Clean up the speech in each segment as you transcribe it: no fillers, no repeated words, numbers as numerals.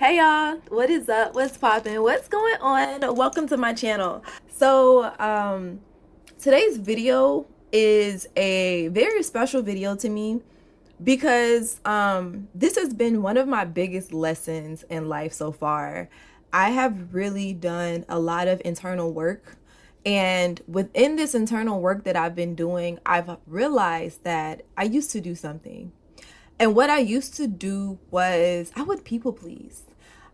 Hey y'all, what is up? What's poppin'? What's going on? Welcome to my channel. Today's video is a very special video to me because this has been one of my biggest lessons in life so far. I have really done a lot of internal work, and within this internal work that I've been doing, I've realized that I used to do something. And what I used to do was I would people please.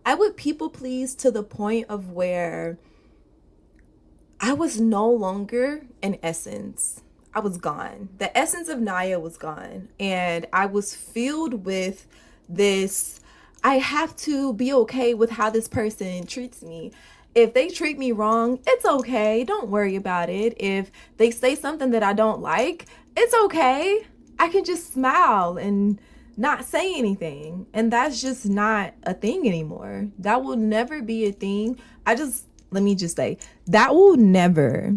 I would people please to the point of where I was no longer an essence. I was gone. The essence of Naya was gone. And I was filled with this I have to be okay with how this person treats me. If they treat me wrong, it's okay. Don't worry about it. If they say something that I don't like, it's okay. I can just smile and not say anything. And that's just not a thing anymore. That will never be a thing. Let me just say, that will never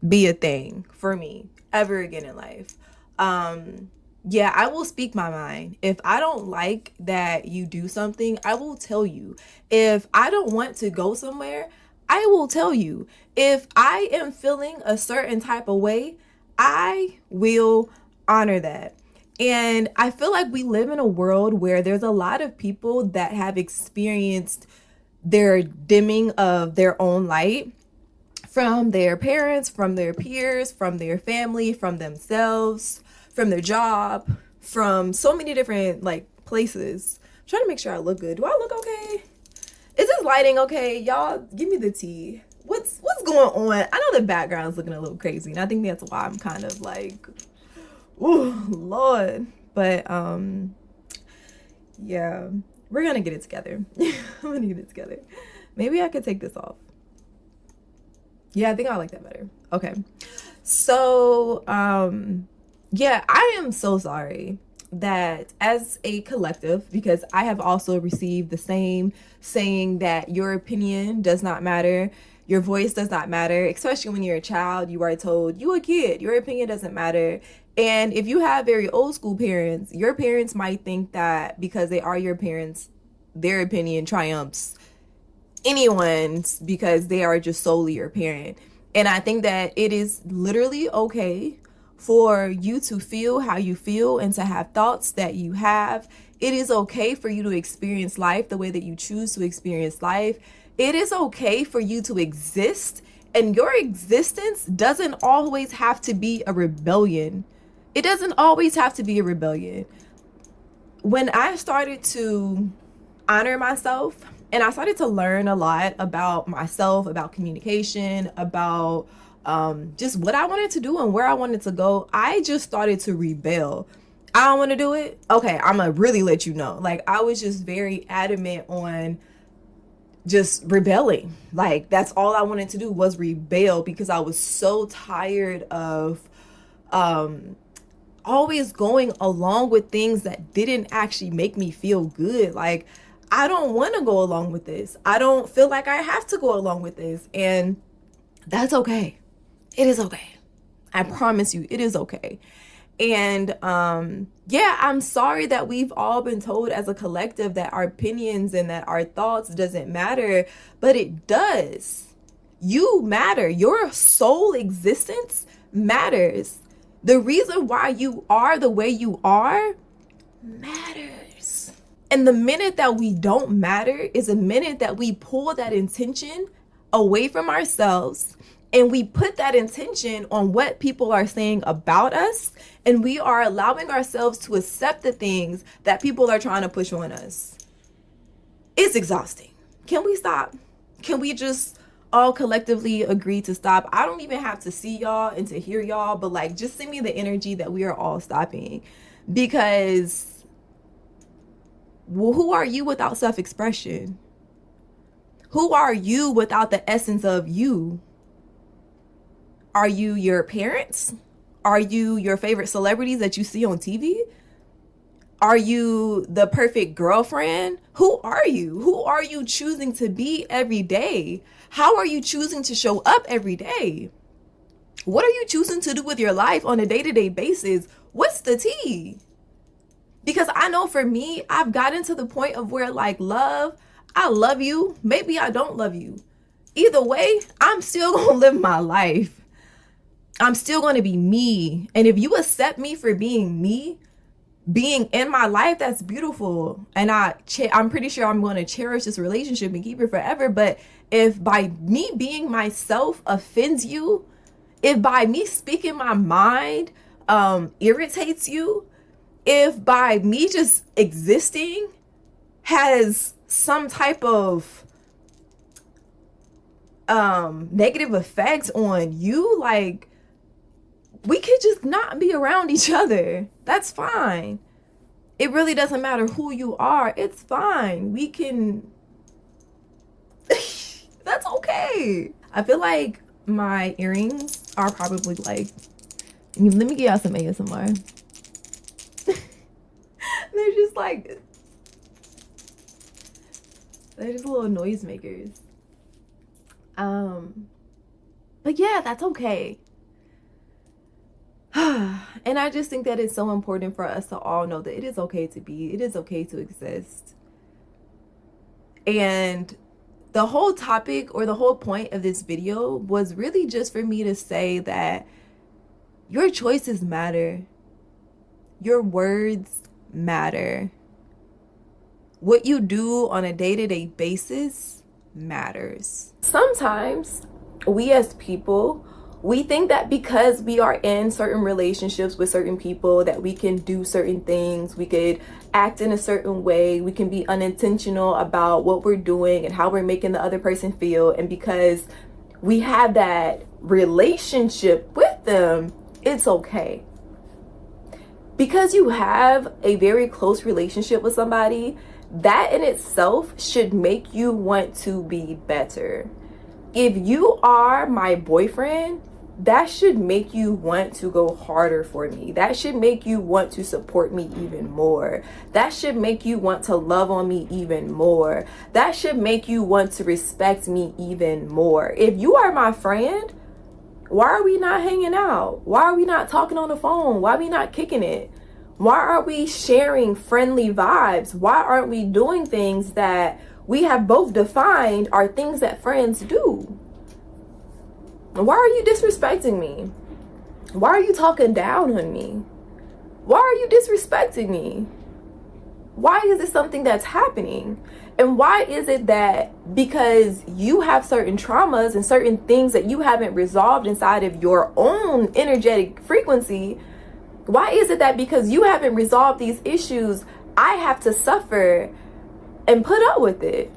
be a thing for me ever again in life. Yeah, I will speak my mind. If I don't like that you do something, I will tell you. If I don't want to go somewhere, I will tell you. If I am feeling a certain type of way, I will honor that. And I feel like we live in a world where there's a lot of people that have experienced their dimming of their own light from their parents, from their peers, from their family, from themselves, from their job, from so many different like places. I'm trying to make sure I look good. Do I look okay? Is this lighting okay? Y'all give me the tea. What's going on? I know the background's looking a little crazy, and I think that's why I'm kind of like, oh Lord. But yeah, we're gonna get it together. I'm gonna get it together. Maybe I could take this off. Yeah, I think I like that better. Okay. So, yeah, I am so sorry that as a collective, because I have also received the same saying that your opinion does not matter, your voice does not matter, especially when you're a child. You are told, you a kid, your opinion doesn't matter. And if you have very old school parents, your parents might think that because they are your parents, their opinion triumphs anyone's because they are just solely your parent. And I think that it is literally okay for you to feel how you feel and to have thoughts that you have. It is okay for you to experience life the way that you choose to experience life. It is okay for you to exist, and your existence doesn't always have to be a rebellion. It doesn't always have to be a rebellion. When I started to honor myself and I started to learn a lot about myself, about communication, about just what I wanted to do and where I wanted to go, I just started to rebel. I don't want to do it. Okay, I'm gonna really let you know. Like, I was just very adamant on just rebelling. Like, that's all I wanted to do was rebel because I was so tired of always going along with things that didn't actually make me feel good. Like, I don't want to go along with this. I don't feel like I have to go along with this. And that's okay. It is okay. I promise you, it is okay. And yeah, I'm sorry that we've all been told as a collective that our opinions and that our thoughts doesn't matter, but it does. You matter. Your soul existence matters. The reason why you are the way you are matters. And the minute that we don't matter is a minute that we pull that intention away from ourselves and we put that intention on what people are saying about us, and we are allowing ourselves to accept the things that people are trying to push on us. It's exhausting. Can we stop? Can we just all collectively agree to stop? I don't even have to see y'all and to hear y'all, but like, just send me the energy that we are all stopping. Because, well, who are you without self-expression? Who are you without the essence of you? Are you your parents? Are you your favorite celebrities that you see on TV? Are you the perfect girlfriend? Who are you? Who are you choosing to be every day? How are you choosing to show up every day? What are you choosing to do with your life on a day-to-day basis? What's the tea? Because I know for me, I've gotten to the point of where, like, love, I love you. Maybe I don't love you. Either way, I'm still going to live my life. I'm still going to be me. And if you accept me for being me, being in my life, that's beautiful. And I'm pretty sure I'm going to cherish this relationship and keep it forever. But if by me being myself offends you, if by me speaking my mind irritates you, if by me just existing has some type of negative effects on you, like, we could just not be around each other. That's fine. It really doesn't matter who you are. It's fine. We can that's okay. I feel like my earrings are probably like, let me give y'all some ASMR. They're just like, they're just little noisemakers. But yeah, that's okay. And I just think that it's so important for us to all know that it is okay to be, it is okay to exist. And the whole topic or the whole point of this video was really just for me to say that your choices matter. Your words matter. What you do on a day-to-day basis matters. Sometimes we as people, we think that because we are in certain relationships with certain people that we can do certain things, we could act in a certain way, we can be unintentional about what we're doing and how we're making the other person feel. And because we have that relationship with them, it's okay. Because you have a very close relationship with somebody, that in itself should make you want to be better. If you are my boyfriend, that should make you want to go harder for me. That should make you want to support me even more. That should make you want to love on me even more. That should make you want to respect me even more. If you are my friend, why are we not hanging out? Why are we not talking on the phone? Why are we not kicking it? Why are we sharing friendly vibes? Why aren't we doing things that we have both defined are things that friends do? Why are you disrespecting me? Why are you talking down on me? Why are you disrespecting me? Why is it something that's happening? And why is it that because you have certain traumas and certain things that you haven't resolved inside of your own energetic frequency, why is it that because you haven't resolved these issues, I have to suffer and put up with it?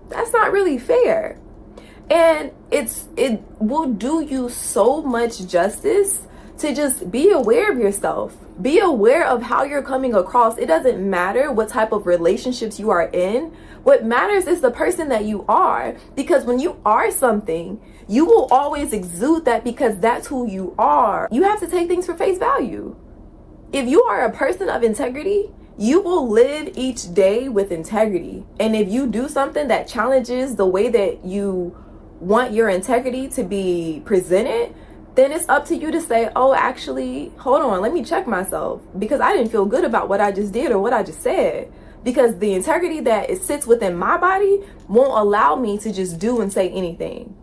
That's not really fair. And it will do you so much justice to just be aware of yourself. Be aware of how you're coming across. It doesn't matter what type of relationships you are in. What matters is the person that you are. Because when you are something, you will always exude that because that's who you are. You have to take things for face value. If you are a person of integrity, you will live each day with integrity. And if you do something that challenges the way that you want your integrity to be presented, then it's up to you to say, oh, actually, hold on, let me check myself because I didn't feel good about what I just did or what I just said. Because the integrity that it sits within my body won't allow me to just do and say anything.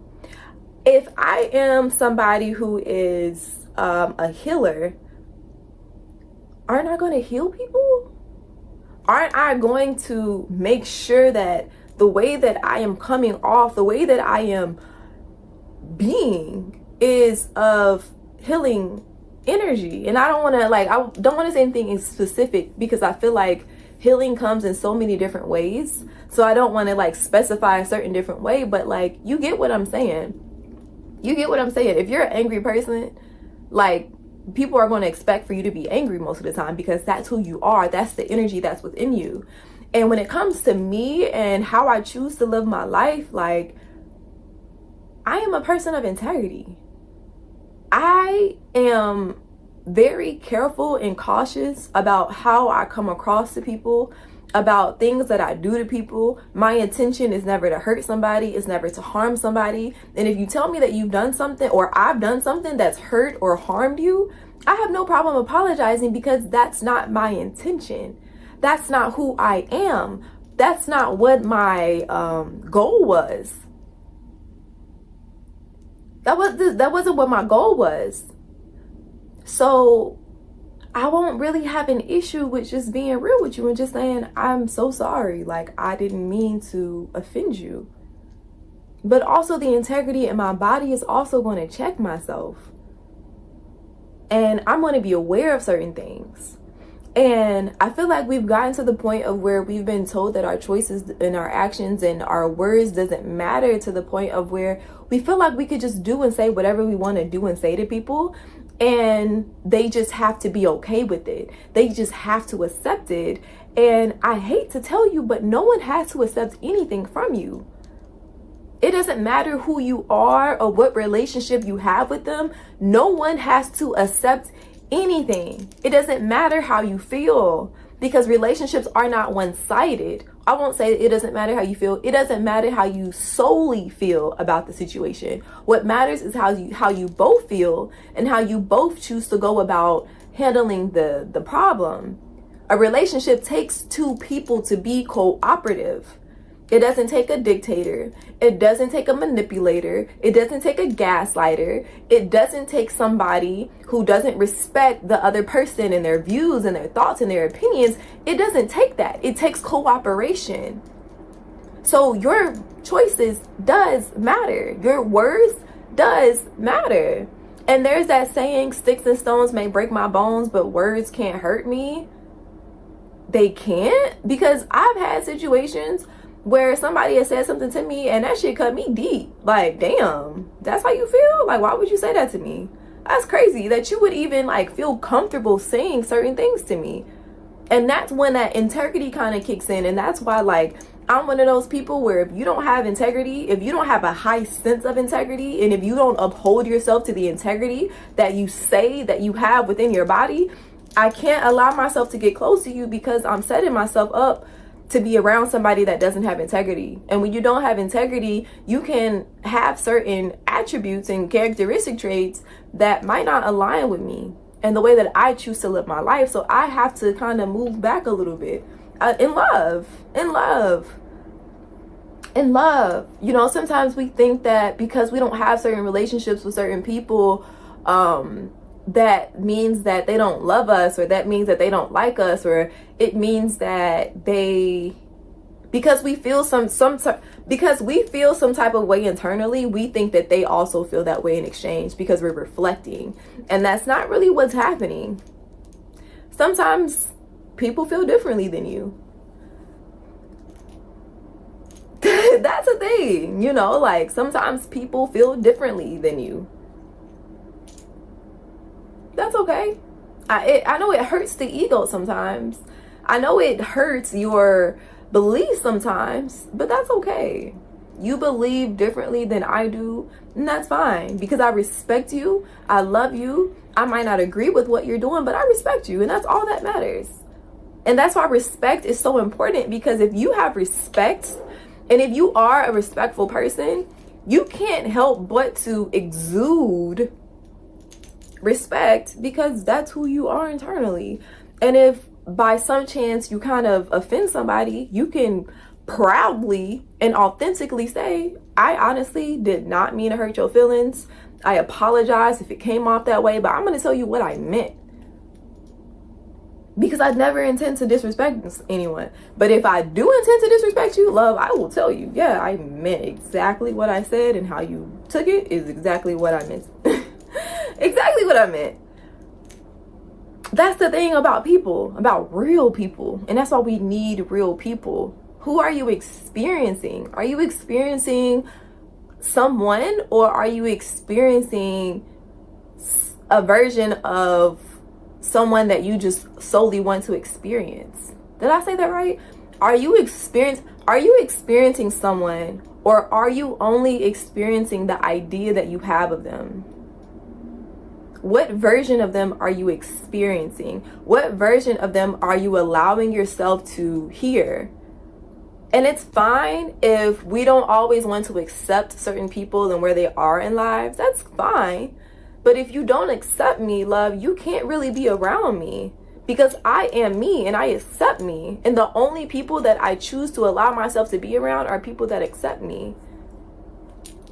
If I am somebody who is a healer, aren't I going to heal people? Aren't I going to make sure that the way that I am coming off, the way that I am being is of healing energy? And I don't want to say anything in specific because I feel like healing comes in so many different ways. So I don't want to specify a certain different way, but you get what I'm saying. You get what I'm saying. If you're an angry person, people are going to expect for you to be angry most of the time because that's who you are. That's the energy that's within you. And when it comes to me and how I choose to live my life, I am a person of integrity. I am very careful and cautious about how I come across to people, about things that I do to people. My intention is never to hurt somebody, it's never to harm somebody. And if you tell me that you've done something or I've done something that's hurt or harmed you, I have no problem apologizing because that's not my intention. That's not who I am. That's not what my goal was. That wasn't what my goal was. So I won't really have an issue with just being real with you and just saying, I'm so sorry. Like, I didn't mean to offend you. But also the integrity in my body is also going to check myself. And I'm going to be aware of certain things. And I feel like we've gotten to the point of where we've been told that our choices and our actions and our words doesn't matter, to the point of where we feel like we could just do and say whatever we want to do and say to people, and they just have to be okay with it. They just have to accept it. And I hate to tell you, but no one has to accept anything from you. It doesn't matter who you are or what relationship you have with them. No one has to accept anything. It doesn't matter how you feel, because relationships are not one-sided. I won't say it doesn't matter how you feel. It doesn't matter how you solely feel about the situation. What matters is how you both feel and how you both choose to go about handling the problem. A relationship takes two people to be cooperative. It doesn't take a dictator. It doesn't take a manipulator. It doesn't take a gaslighter. It doesn't take somebody who doesn't respect the other person and their views and their thoughts and their opinions. It doesn't take that. It takes cooperation. So your choices does matter. Your words does matter. And there's that saying, sticks and stones may break my bones, but words can't hurt me. They can't, because I've had situations where somebody has said something to me and that shit cut me deep. Like, damn, that's how you feel? Like, why would you say that to me? That's crazy that you would even like feel comfortable saying certain things to me. And that's when that integrity kind of kicks in. And that's why, like, I'm one of those people where if you don't have integrity, if you don't have a high sense of integrity, and if you don't uphold yourself to the integrity that you say that you have within your body, I can't allow myself to get close to you, because I'm setting myself up to be around somebody that doesn't have integrity. And when you don't have integrity, you can have certain attributes and characteristic traits that might not align with me and the way that I choose to live my life. So I have to kind of move back a little bit in love. You know, sometimes we think that because we don't have certain relationships with certain people, that means that they don't love us, or that means that they don't like us, or it means that because we feel some type of way internally, we think that they also feel that way in exchange, because we're reflecting. And that's not really what's happening. Sometimes people feel differently than you. That's a thing, you know, like sometimes people feel differently than you. That's okay. I know it hurts the ego sometimes. I know it hurts your beliefs sometimes, but that's okay. You believe differently than I do, and that's fine, because I respect you. I love you. I might not agree with what you're doing, but I respect you, and that's all that matters. And that's why respect is so important, because if you have respect, and if you are a respectful person, you can't help but to exude respect, because that's who you are internally. And if by some chance you kind of offend somebody, you can proudly and authentically say, I honestly did not mean to hurt your feelings. I apologize if it came off that way, but I'm going to tell you what I meant, because I never intend to disrespect anyone. But if I do intend to disrespect you, love, I will tell you, yeah, I meant exactly what I said, and how you took it is exactly what I meant. Exactly what I meant. That's the thing about people, about real people. And that's why we need real people. Who are you experiencing? Are you experiencing someone, or are you experiencing a version of someone that you just solely want to experience? Did I say that right? Are you experiencing someone, or are you only experiencing the idea that you have of them? What version of them are you experiencing? What version of them are you allowing yourself to hear? And it's fine if we don't always want to accept certain people and where they are in lives. That's fine. But if you don't accept me, love, you can't really be around me, because I am me and I accept me. And the only people that I choose to allow myself to be around are people that accept me.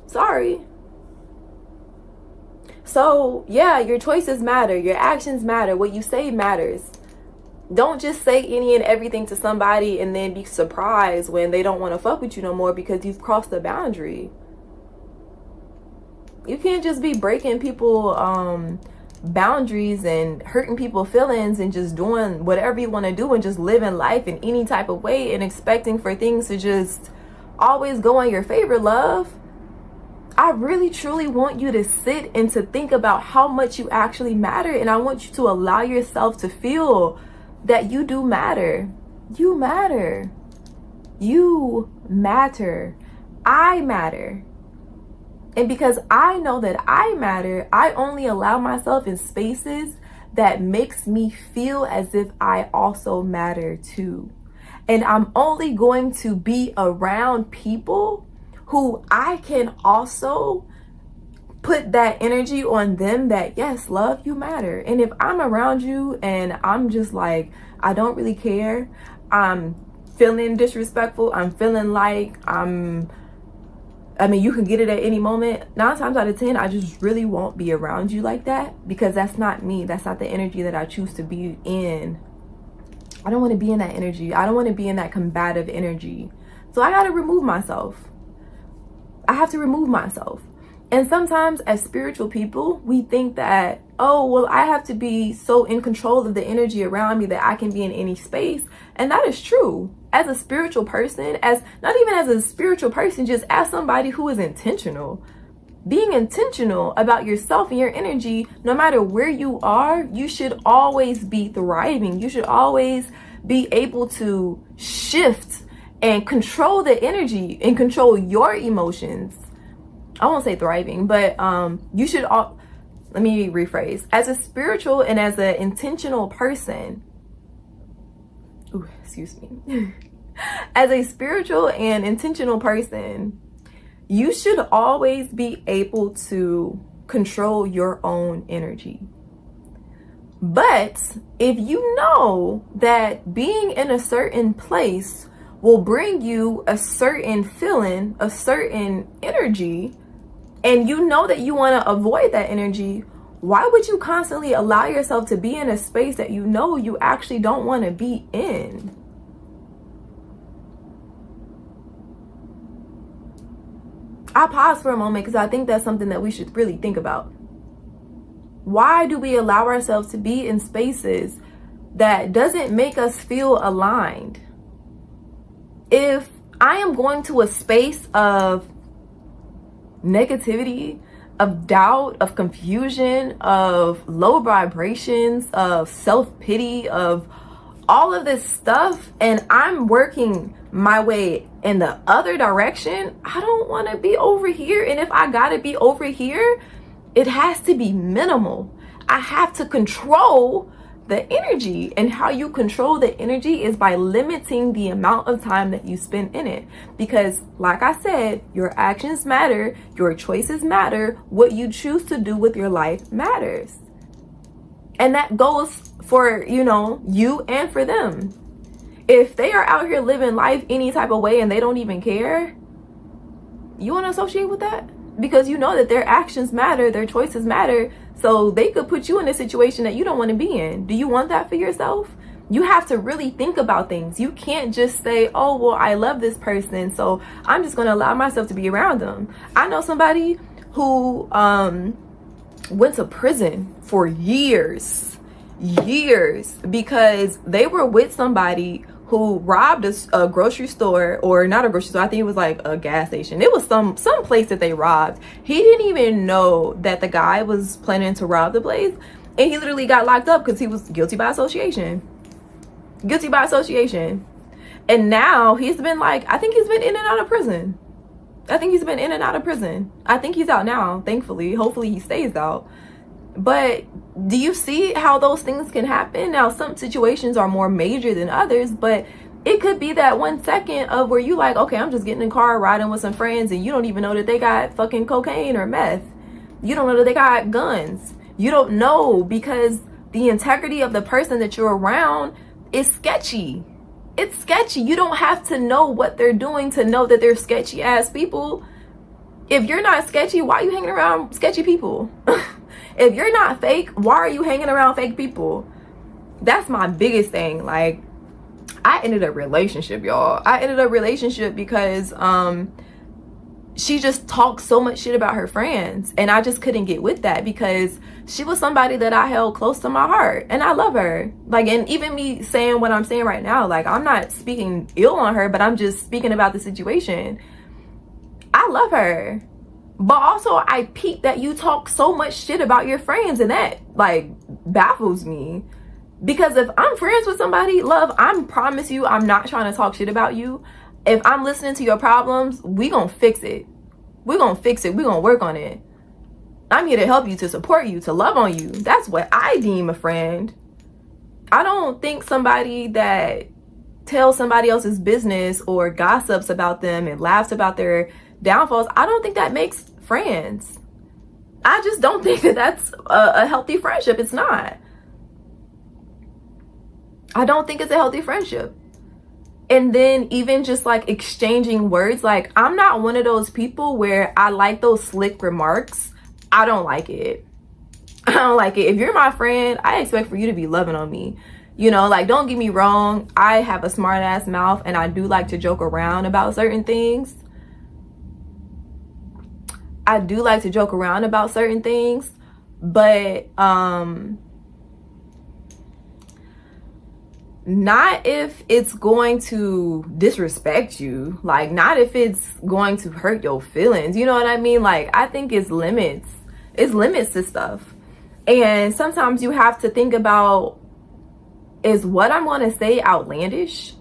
Sorry. So, yeah, your choices matter. Your actions matter. What you say matters. Don't just say any and everything to somebody and then be surprised when they don't want to fuck with you no more because you've crossed the boundary. You can't just be breaking people boundaries and hurting people's feelings and just doing whatever you want to do and just living life in any type of way and expecting for things to just always go in your favor, love. I really truly want you to sit and to think about how much you actually matter, and I want you to allow yourself to feel that you do matter. You matter. You matter. I matter. And because I know that I matter, I only allow myself in spaces that makes me feel as if I also matter too. And I'm only going to be around people who I can also put that energy on them that, yes, love, you matter. And if I'm around you and I'm just like, I don't really care, I'm feeling disrespectful, I'm feeling like you can get it at any moment. 9 times out of 10, I just really won't be around you like that, because that's not me. That's not the energy that I choose to be in. I don't want to be in that energy. I don't want to be in that combative energy. So I got to remove myself. I have to remove myself. And sometimes as spiritual people, we think that, oh, well, I have to be so in control of the energy around me that I can be in any space. And that is true. As a spiritual person, as not even as a spiritual person, just as somebody who is intentional. Being intentional about yourself and your energy, no matter where you are, you should always be thriving. You should always be able to shift and control the energy and control your emotions. I won't say thriving, but you should all, let me rephrase. As a spiritual and as an intentional person, excuse me. As a spiritual and intentional person, you should always be able to control your own energy. But if you know that being in a certain place will bring you a certain feeling, a certain energy, and you know that you want to avoid that energy, why would you constantly allow yourself to be in a space that you know you actually don't want to be in? I pause for a moment because I think that's something that we should really think about. Why do we allow ourselves to be in spaces that doesn't make us feel aligned? If I am going to a space of negativity, of doubt, of confusion, of low vibrations, of self-pity, of all of this stuff, and I'm working my way in the other direction, I don't want to be over here. And if I gotta be over here, it has to be minimal. I have to control the energy, and how you control the energy is by limiting the amount of time that you spend in it. Because like I said, your actions matter, your choices matter, what you choose to do with your life matters. And that goes for, you and for them. If they are out here living life any type of way and they don't even care, you want to associate with that? Because you know that their actions matter, their choices matter. So they could put you in a situation that you don't want to be in. Do you want that for yourself? You have to really think about things. You can't just say, oh, well, I love this person, so I'm just going to allow myself to be around them. I know somebody who went to prison for years because they were with somebody who robbed a grocery store, or not a grocery store, I think it was like a gas station. It was some place that they robbed. He didn't even know that the guy was planning to rob the place, and he literally got locked up because he was guilty by association. Guilty by association. And now he's been I think he's been in and out of prison. I think he's out now, thankfully. Hopefully he stays out. But do you see how those things can happen? Now, some situations are more major than others, but it could be that 1 second of where you okay, I'm just getting in a car, riding with some friends, and you don't even know that they got fucking cocaine or meth. You don't know that they got guns. You don't know, because the integrity of the person that you're around is sketchy. It's sketchy. You don't have to know what they're doing to know that they're sketchy ass people. If you're not sketchy, why are you hanging around sketchy people? If you're not fake, why are you hanging around fake people? That's my biggest thing. Like, I ended a relationship, y'all. I ended a relationship because she just talked so much shit about her friends, and I just couldn't get with that because she was somebody that I held close to my heart, and I love her. Like, and even me saying what I'm saying right now, like, I'm not speaking ill on her, but I'm just speaking about the situation. I love her, but also I peep that you talk so much shit about your friends, and that like baffles me. Because if I'm friends with somebody, love, I promise you I'm not trying to talk shit about you. If I'm listening to your problems, we gonna fix it. We're gonna fix it. We're gonna work on it. I'm here to help you, to support you, to love on you. That's what I deem a friend. I don't think somebody that tells somebody else's business or gossips about them and laughs about their downfalls, I don't think that makes friends. I just don't think that that's a healthy friendship. It's not. I don't think it's a healthy friendship. And then even just like exchanging words, like, I'm not one of those people where I like those slick remarks. I don't like it. I don't like it. If you're my friend, I expect for you to be loving on me. You know, like, don't get me wrong. I have a smart ass mouth and I do like to joke around about certain things. I do like to joke around about certain things, but not if it's going to disrespect you, like not if it's going to hurt your feelings, you know what I mean? Like, I think it's limits to stuff. And sometimes you have to think about, is what I'm going to say outlandish?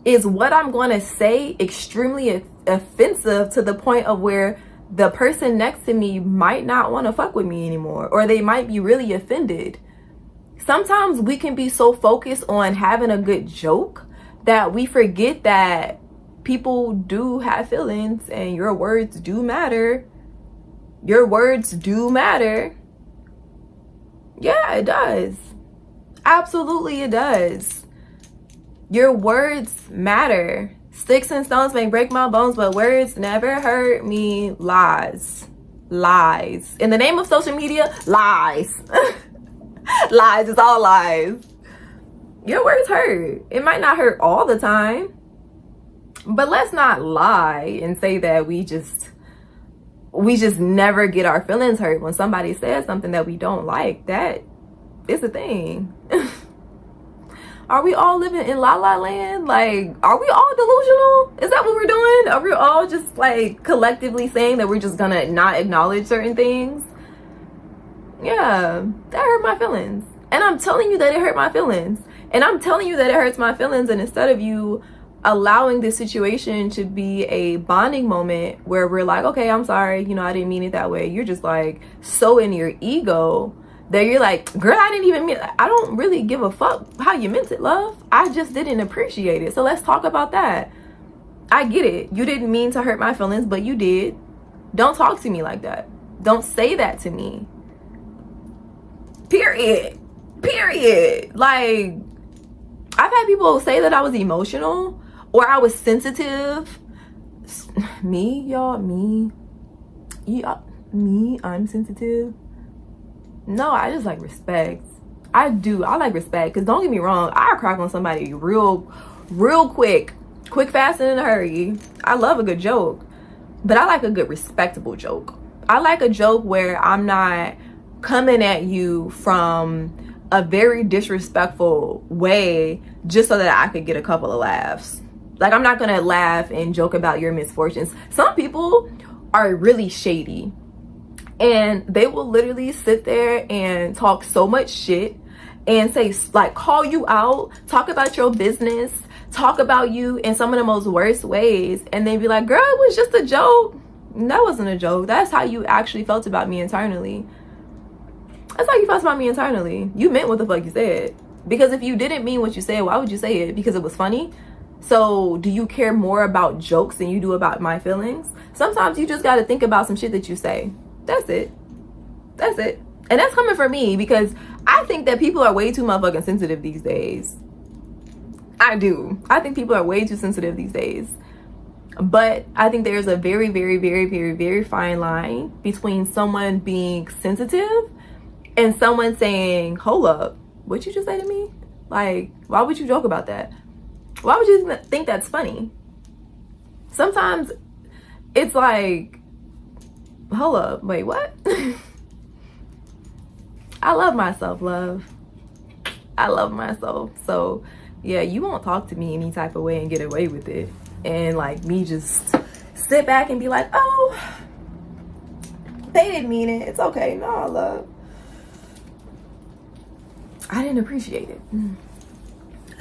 Is what I'm going to say extremely offensive to the point of where the person next to me might not want to fuck with me anymore, or they might be really offended? Sometimes we can be so focused on having a good joke that we forget that people do have feelings and your words do matter. Your words do matter. Yeah, it does. Absolutely, it does. Your words matter. Sticks and stones may break my bones, but words never hurt me. Lies. Lies. In the name of social media, lies. Lies. It's all lies. Your words hurt. It might not hurt all the time, but let's not lie and say that we just never get our feelings hurt when somebody says something that we don't like. That is a thing. Are we all living in La La Land? Like, are we all delusional? Is that what we're doing? Are we all just like collectively saying that we're just gonna not acknowledge certain things? Yeah, that hurt my feelings. And I'm telling you that it hurt my feelings. And I'm telling you that it hurts my feelings. And instead of you allowing this situation to be a bonding moment where we're like, okay, I'm sorry, you know, I didn't mean it that way. You're just like so in your ego that you're like, girl, I didn't even mean it. I don't really give a fuck how you meant it, love. I just didn't appreciate it. So let's talk about that. I get it. You didn't mean to hurt my feelings, but you did. Don't talk to me like that. Don't say that to me. Period. Like, I've had people say that I was emotional or I was sensitive. I'm sensitive. No, I just like respect. I like respect, because don't get me wrong, I crack on somebody real quick, fast, and in a hurry. I love a good joke, but I like a good respectable joke. I like a joke where I'm not coming at you from a very disrespectful way just so that I could get a couple of laughs. Like, I'm not gonna laugh and joke about your misfortunes. Some people are really shady and they will literally sit there and talk so much shit and say, like, call you out, talk about your business, talk about you in some of the most worst ways, and then be like, girl, it was just a joke. That wasn't a joke. That's how you actually felt about me internally. That's how you felt about me internally. You meant what the fuck you said. Because if you didn't mean what you said, why would you say it? Because it was funny? So do you care more about jokes than you do about my feelings? Sometimes you just got to think about some shit that you say. That's it. And that's coming from me, because I think that people are way too motherfucking sensitive these days. I do. I think people are way too sensitive these days. But I think there's a very, very, very, very, very fine line between someone being sensitive and someone saying, hold up, what'd you just say to me? Like, why would you joke about that? Why would you think that's funny? Sometimes it's like, hold up, wait, what? I love myself, love. I love myself. So yeah, you won't talk to me any type of way and get away with it. And like me just sit back and be like, oh, they didn't mean it. It's okay. No, love. I didn't appreciate it.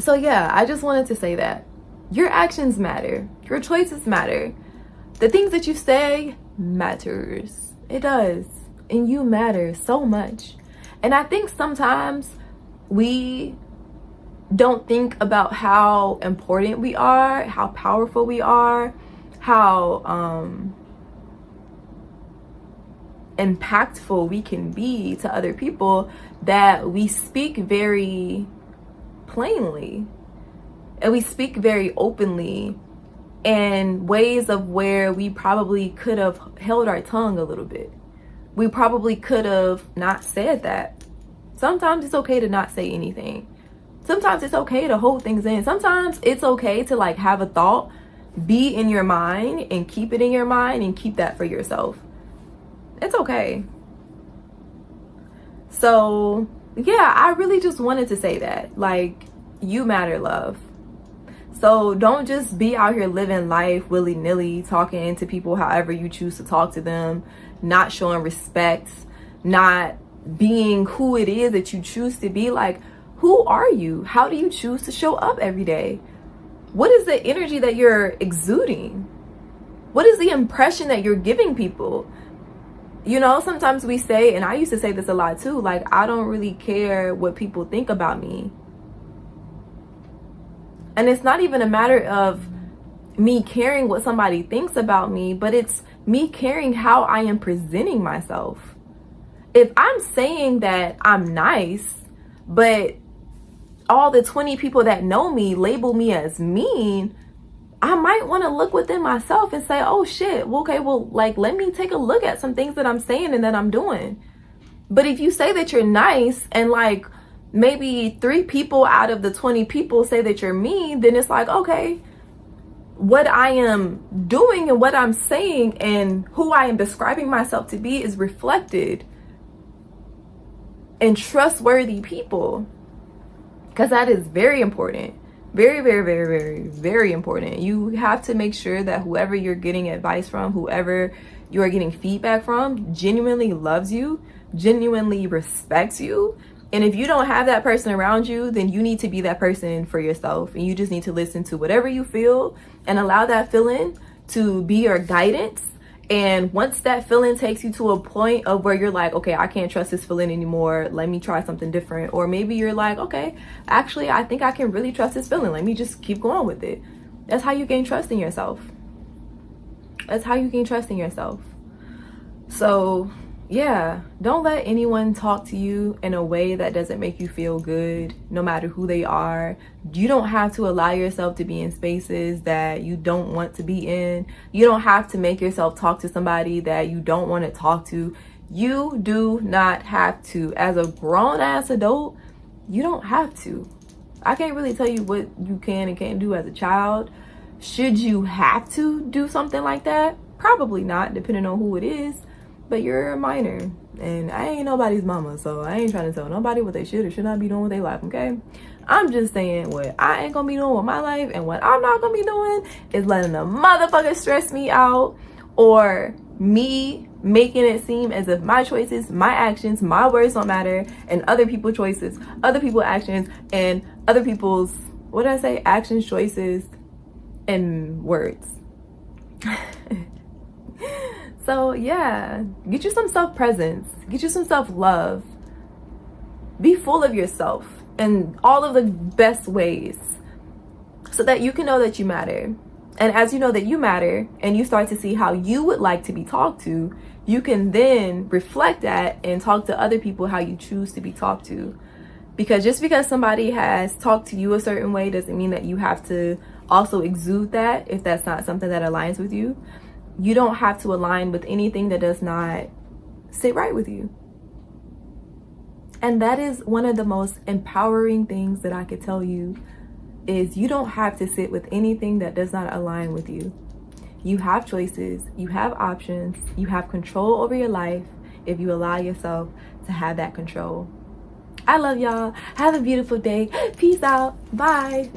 So yeah, I just wanted to say that your actions matter. Your choices matter. The things that you say matters. It does. And you matter so much. And I think sometimes we don't think about how important we are, how powerful we are, how impactful we can be to other people, that we speak very plainly and we speak very openly in ways of where we probably could have held our tongue a little bit. We probably could have not said that. Sometimes it's okay to not say anything. Sometimes it's okay to hold things in. Sometimes it's okay to like have a thought, be in your mind and keep it in your mind and keep that for yourself. It's okay. So yeah, I really just wanted to say that, like, you matter, love. So don't just be out here living life willy-nilly, talking to people however you choose to talk to them, not showing respect, not being who it is that you choose to be. Like, who are you? How do you choose to show up every day? What is the energy that you're exuding? What is the impression that you're giving people? You know, sometimes we say, and I used to say this a lot too, like, I don't really care what people think about me. And it's not even a matter of me caring what somebody thinks about me, but it's me caring how I am presenting myself. If I'm saying that I'm nice, but all the 20 people that know me label me as mean, I might want to look within myself and say, oh shit, well, okay, well, like, let me take a look at some things that I'm saying and that I'm doing. But if you say that you're nice and like maybe 3 people out of the 20 people say that you're mean, then it's like, okay, what I am doing and what I'm saying and who I am describing myself to be is reflected in trustworthy people. Because that is very important. Very, very, very, very, very important. You have to make sure that whoever you're getting advice from, whoever you are getting feedback from, genuinely loves you, genuinely respects you. And if you don't have that person around you, then you need to be that person for yourself. And you just need to listen to whatever you feel and allow that feeling to be your guidance. And once that feeling takes you to a point of where you're like, okay, I can't trust this feeling anymore, let me try something different. Or maybe you're like, okay, actually, I think I can really trust this feeling. Let me just keep going with it. That's how you gain trust in yourself. That's how you gain trust in yourself. So yeah, don't let anyone talk to you in a way that doesn't make you feel good, no matter who they are. You don't have to allow yourself to be in spaces that you don't want to be in. You don't have to make yourself talk to somebody that you don't want to talk to. You do not have to. As a grown-ass adult, you don't have to. I can't really tell you what you can and can't do as a child. Should you have to do something like that? Probably not, depending on who it is. But you're a minor, and I ain't nobody's mama, so I ain't trying to tell nobody what they should or should not be doing with their life, okay? I'm just saying what I ain't gonna be doing with my life, and what I'm not gonna be doing is letting a motherfucker stress me out, or me making it seem as if my choices, my actions, my words don't matter, and other people's choices, other people's actions, and other people's, what did I say? Actions, choices, and words. So yeah, get you some self-presence, get you some self-love. Be full of yourself in all of the best ways so that you can know that you matter. And as you know that you matter and you start to see how you would like to be talked to, you can then reflect that and talk to other people how you choose to be talked to. Because just because somebody has talked to you a certain way doesn't mean that you have to also exude that if that's not something that aligns with you. You don't have to align with anything that does not sit right with you. And that is one of the most empowering things that I could tell you, is you don't have to sit with anything that does not align with you. You have choices, you have options, you have control over your life if you allow yourself to have that control. I love y'all. Have a beautiful day. Peace out. Bye.